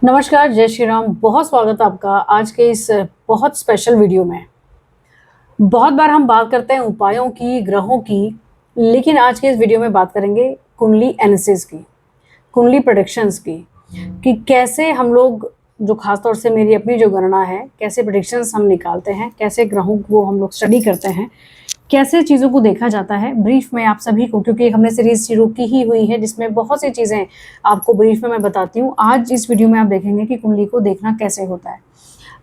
नमस्कार, जय श्री राम। बहुत स्वागत है आपका आज के इस बहुत स्पेशल वीडियो में। बहुत बार हम बात करते हैं उपायों की, ग्रहों की, लेकिन आज के इस वीडियो में बात करेंगे कुंडली एनालिसिस की, कुंडली प्रेडिक्शंस की, कि कैसे हम लोग, जो खासतौर से मेरी अपनी जो गणना है, कैसे प्रेडिक्शंस हम निकालते हैं, कैसे ग्रहों को हम लोग स्टडी करते हैं, कैसे चीज़ों को देखा जाता है ब्रीफ में आप सभी को, क्योंकि हमने सीरीज शुरू की ही हुई है जिसमें बहुत सी चीज़ें आपको ब्रीफ में मैं बताती हूँ। आज इस वीडियो में आप देखेंगे कि कुंडली को देखना कैसे होता है।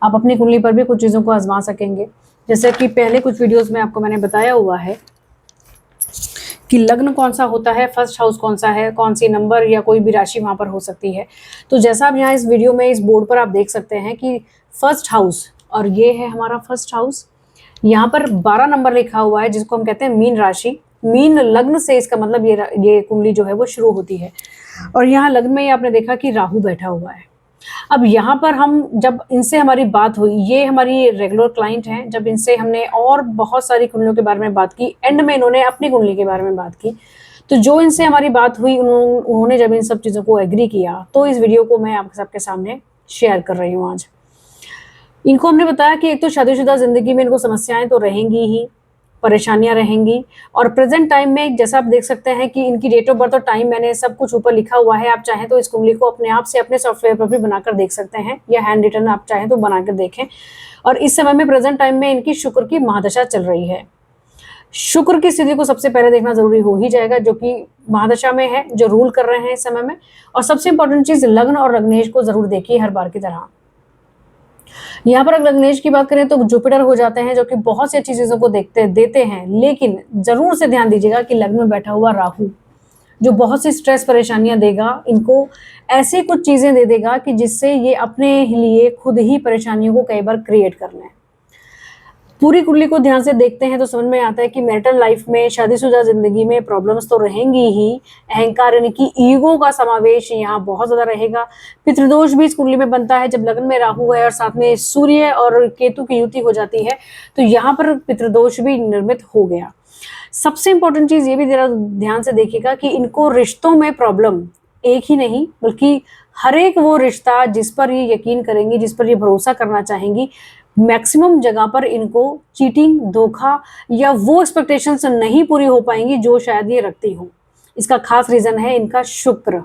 आप अपनी कुंडली पर भी कुछ चीज़ों को आजमा सकेंगे, जैसे कि पहले कुछ वीडियोस में आपको मैंने बताया हुआ है कि लग्न कौन सा होता है, फर्स्ट हाउस कौन सा है, कौन सी नंबर या कोई भी राशि वहाँ पर हो सकती है। तो जैसा आप यहाँ इस वीडियो में इस बोर्ड पर आप देख सकते हैं कि फर्स्ट हाउस, और ये है हमारा फर्स्ट हाउस। यहाँ पर 12 नंबर लिखा हुआ है जिसको हम कहते हैं मीन राशि। मीन लग्न से इसका मतलब ये कुंडली जो है वो शुरू होती है। और यहाँ लग्न में आपने देखा कि राहु बैठा हुआ है। अब यहाँ पर हम जब इनसे हमारी बात हुई, ये हमारी रेगुलर क्लाइंट हैं, जब इनसे हमने और बहुत सारी कुंडलियों के बारे में बात की, एंड में इन्होंने अपनी कुंडली के बारे में बात की। तो जो इनसे हमारी बात हुई, उन्होंने जब इन सब चीज़ों को एग्री किया, तो इस वीडियो को मैं आप सबके सामने शेयर कर रही हूँ आज। इनको हमने बताया कि एक तो शादीशुदा जिंदगी में इनको समस्याएं तो रहेंगी ही, परेशानियां रहेंगी। और प्रेजेंट टाइम में जैसा आप देख सकते हैं कि इनकी डेट ऑफ बर्थ और टाइम मैंने सब कुछ ऊपर लिखा हुआ है। आप चाहें तो इस कुंडली को अपने आप से अपने सॉफ्टवेयर पर भी बनाकर देख सकते हैं, या हैंड रिटन आप चाहें तो बनाकर देखें। और इस समय में प्रेजेंट टाइम में इनकी शुक्र की महादशा चल रही है। शुक्र की स्थिति को सबसे पहले देखना जरूरी हो ही जाएगा, जो कि महादशा में है, जो रूल कर रहे हैं इस समय में। और सबसे इंपॉर्टेंट चीज, लग्न और लग्नेश को जरूर देखिए हर बार की तरह। यहाँ पर अगर लग्नेश की बात करें तो जुपिटर हो जाते हैं, जो कि बहुत सी अच्छी चीजों को देते हैं, लेकिन जरूर से ध्यान दीजिएगा कि लग्न में बैठा हुआ राहु, जो बहुत सी स्ट्रेस परेशानियां देगा इनको, ऐसे कुछ चीजें दे देगा कि जिससे ये अपने लिए खुद ही परेशानियों को कई बार क्रिएट कर लें। पूरी कुंडली को ध्यान से देखते हैं तो समझ में आता है कि मैरिटल लाइफ में, शादीशुदा जिंदगी में प्रॉब्लम्स तो रहेंगी ही। अहंकार यानी कि ईगो का समावेश यहाँ बहुत ज्यादा रहेगा। पितृदोष भी इस कुंडली में बनता है जब लग्न में राहु है और साथ में सूर्य और केतु की युति हो जाती है, तो यहाँ पर पितृदोष भी निर्मित हो गया। सबसे इंपॉर्टेंट चीज ये भी जरा ध्यान से देखिएगा कि इनको रिश्तों में प्रॉब्लम एक ही नहीं, बल्कि हर एक वो रिश्ता जिस पर ये यकीन करेंगी, जिस पर ये भरोसा करना चाहेंगी, मैक्सिमम जगह पर इनको चीटिंग, धोखा या वो एक्सपेक्टेशंस नहीं पूरी हो पाएंगी जो शायद ये रखती हो। इसका खास रीजन है इनका शुक्र।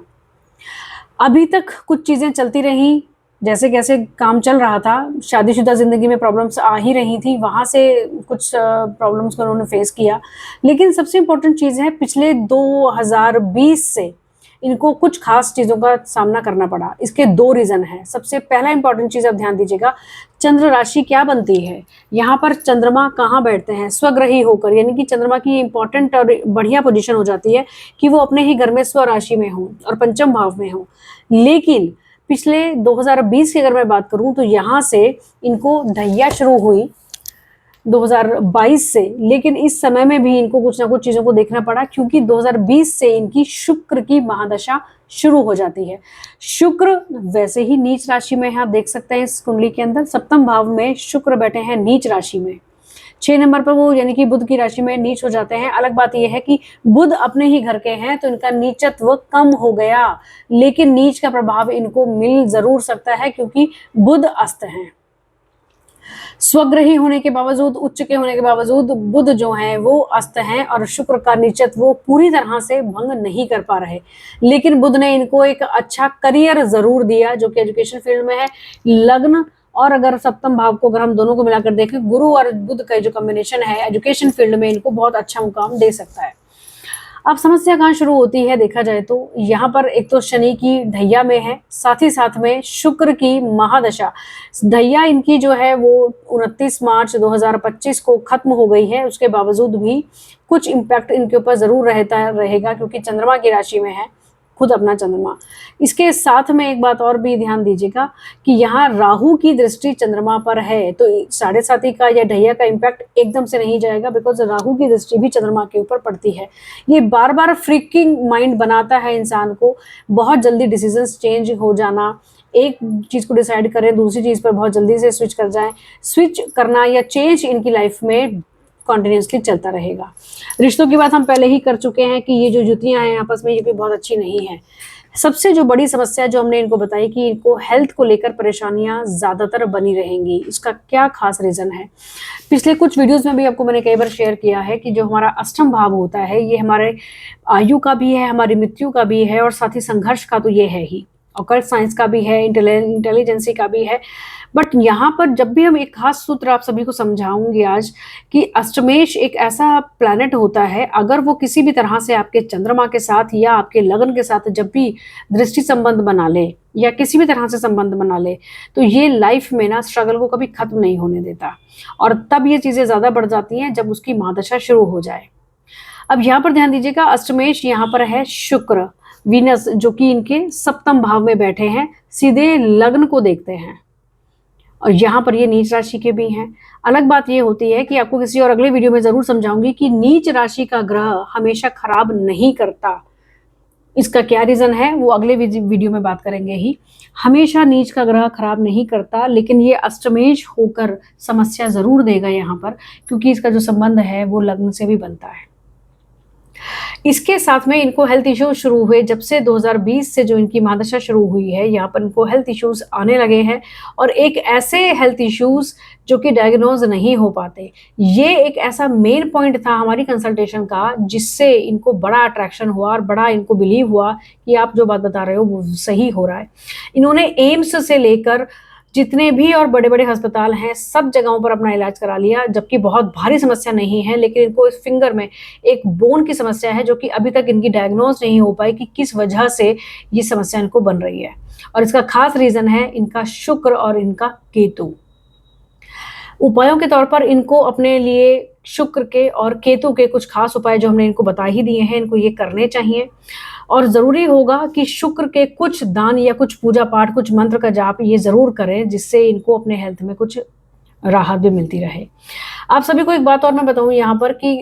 अभी तक कुछ चीजें चलती रही, जैसे कैसे काम चल रहा था, शादीशुदा जिंदगी में प्रॉब्लम्स आ ही रही थी, वहां से कुछ प्रॉब्लम्स को उन्होंने फेस किया। लेकिन सबसे इंपॉर्टेंट चीज है, पिछले 2020 से इनको कुछ खास चीजों का सामना करना पड़ा। इसके दो रीजन हैं। सबसे पहला इंपॉर्टेंट चीज आप ध्यान दीजिएगा, चंद्र राशि क्या बनती है। यहाँ पर चंद्रमा कहाँ बैठते हैं, स्वग्रही होकर, यानी कि चंद्रमा की इंपॉर्टेंट और बढ़िया पोजीशन हो जाती है कि वो अपने ही घर में स्व राशि में हो और पंचम भाव में हो। लेकिन पिछले 2020 की अगर मैं बात करूं तो यहाँ से इनको ढैया शुरू हुई 2022 से, लेकिन इस समय में भी इनको कुछ ना कुछ चीजों को देखना पड़ा, क्योंकि 2020 से इनकी शुक्र की महादशा शुरू हो जाती है। शुक्र वैसे ही नीच राशि में है, आप देख सकते हैं इस कुंडली के अंदर सप्तम भाव में शुक्र बैठे हैं नीच राशि में। 6 नंबर पर वो यानी कि बुध की राशि में नीच हो जाते हैं। अलग बात यह है कि बुध अपने ही घर के हैं तो इनका नीचत्व कम हो गया, लेकिन नीच का प्रभाव इनको मिल जरूर सकता है क्योंकि बुध अस्त हैं। स्वग्रही होने के बावजूद, उच्च के होने के बावजूद बुध जो है वो अस्त हैं और शुक्र का नीचत्व वो पूरी तरह से भंग नहीं कर पा रहे। लेकिन बुध ने इनको एक अच्छा करियर जरूर दिया, जो कि एजुकेशन फील्ड में है। लग्न और अगर सप्तम भाव को अगर हम दोनों को मिलाकर देखें, गुरु और बुध का जो कॉम्बिनेशन है एजुकेशन फील्ड में इनको बहुत अच्छा मुकाम दे सकता है। अब समस्या कहाँ शुरू होती है देखा जाए तो, यहाँ पर एक तो शनि की ढैया में है, साथ ही साथ में शुक्र की महादशा। ढैया इनकी जो है वो 29 मार्च 2025 को खत्म हो गई है। उसके बावजूद भी कुछ इम्पैक्ट इनके ऊपर जरूर रहेगा क्योंकि चंद्रमा की राशि में है, खुद अपना चंद्रमा। इसके साथ में एक बात और भी ध्यान दीजिएगा कि यहाँ राहु की दृष्टि चंद्रमा पर है, तो 7.5 का या ढैया का इम्पैक्ट एकदम से नहीं जाएगा, बिकॉज राहु की दृष्टि भी चंद्रमा के ऊपर पड़ती है। ये बार बार फ्रीकिंग माइंड बनाता है इंसान को, बहुत जल्दी डिसीजंस चेंज हो जाना, एक चीज को डिसाइड करें दूसरी चीज पर बहुत जल्दी से स्विच कर जाएं। स्विच करना या चेंज इनकी लाइफ में कॉन्टिन्यूसली चलता रहेगा। रिश्तों की बात हम पहले ही कर चुके हैं कि ये जो जुतियां हैं आपस में ये भी बहुत अच्छी नहीं है। सबसे जो बड़ी समस्या जो हमने इनको बताई कि इनको हेल्थ को लेकर परेशानियां ज़्यादातर बनी रहेंगी, इसका क्या खास रीज़न है? पिछले कुछ वीडियोज़ में भी आपको मैंने कई बार शेयर किया है कि जो हमारा अष्टम भाव होता है, ये हमारे आयु का भी है, हमारी मृत्यु का भी है और साथ ही संघर्ष का तो ये है ही। ऑकल्ट साइंस का भी है, इंटेलिजेंसी का भी है। बट यहाँ पर जब भी हम एक खास सूत्र आप सभी को समझाऊँगी आज कि अष्टमेश एक ऐसा प्लैनेट होता है, अगर वो किसी भी तरह से आपके चंद्रमा के साथ या आपके लगन के साथ जब भी दृष्टि संबंध बना ले या किसी भी तरह से संबंध बना ले, तो ये लाइफ में ना स्ट्रगल को कभी खत्म नहीं होने देता और तब ये चीज़ें ज़्यादा बढ़ जाती हैं जब उसकी महादशा शुरू हो जाए। अब यहाँ पर ध्यान दीजिएगा, अष्टमेश यहाँ पर है शुक्र, वीनस जो कि इनके सप्तम भाव में बैठे हैं, सीधे लग्न को देखते हैं और यहाँ पर ये नीच राशि के भी हैं। अलग बात ये होती है कि आपको किसी और अगले वीडियो में ज़रूर समझाऊंगी कि नीच राशि का ग्रह हमेशा खराब नहीं करता। इसका क्या रीज़न है वो अगले वीडियो में बात करेंगे ही। हमेशा नीच का ग्रह खराब नहीं करता, लेकिन ये अष्टमेश होकर समस्या ज़रूर देगा यहाँ पर, क्योंकि इसका जो संबंध है वो लग्न से भी बनता है। इसके साथ में इनको हेल्थ इश्यूज शुरू हुए जब से 2020 से जो इनकी महादशा शुरू हुई है, यहाँ पर इनको हेल्थ इश्यूज आने लगे हैं और एक ऐसे हेल्थ इश्यूज जो कि डायग्नोज नहीं हो पाते। ये एक ऐसा मेन पॉइंट था हमारी कंसल्टेशन का जिससे इनको बड़ा अट्रैक्शन हुआ और बड़ा इनको बिलीव हुआ कि आप जो बात बता रहे हो वो सही हो रहा है। इन्होंने एम्स से लेकर जितने भी और बड़े बड़े अस्पताल हैं सब जगहों पर अपना इलाज करा लिया, जबकि बहुत भारी समस्या नहीं है, लेकिन इनको इस फिंगर में एक बोन की समस्या है जो कि अभी तक इनकी डायग्नोज नहीं हो पाई कि किस वजह से ये समस्या इनको बन रही है। और इसका खास रीजन है इनका शुक्र और इनका केतु। उपायों के तौर पर इनको अपने लिए शुक्र के और केतु के कुछ खास उपाय जो हमने इनको बता ही दिए हैं, इनको ये करने चाहिए। और ज़रूरी होगा कि शुक्र के कुछ दान या कुछ पूजा पाठ, कुछ मंत्र का जाप ये ज़रूर करें, जिससे इनको अपने हेल्थ में कुछ राहत भी मिलती रहे। आप सभी को एक बात और मैं बताऊं यहाँ पर कि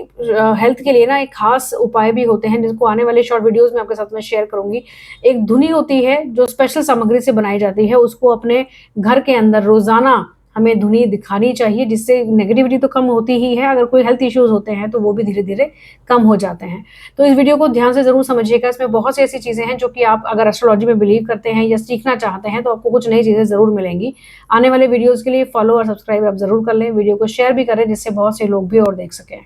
हेल्थ के लिए ना एक खास उपाय भी होते हैं, जिनको आने वाले शॉर्ट वीडियोस में आपके साथ में शेयर करूंगी। एक धुनी होती है जो स्पेशल सामग्री से बनाई जाती है, उसको अपने घर के अंदर रोजाना हमें धुनी दिखानी चाहिए, जिससे नेगेटिविटी तो कम होती ही है, अगर कोई हेल्थ इश्यूज होते हैं तो वो भी धीरे धीरे कम हो जाते हैं। तो इस वीडियो को ध्यान से जरूर समझिएगा, इसमें बहुत सी ऐसी चीजें हैं जो कि आप अगर एस्ट्रोलॉजी में बिलीव करते हैं या सीखना चाहते हैं तो आपको कुछ नई चीजें जरूर मिलेंगी। आने वाले वीडियोज के लिए फॉलो और सब्सक्राइब आप जरूर कर लें, वीडियो को शेयर भी करें जिससे बहुत से लोग भी और देख सकें।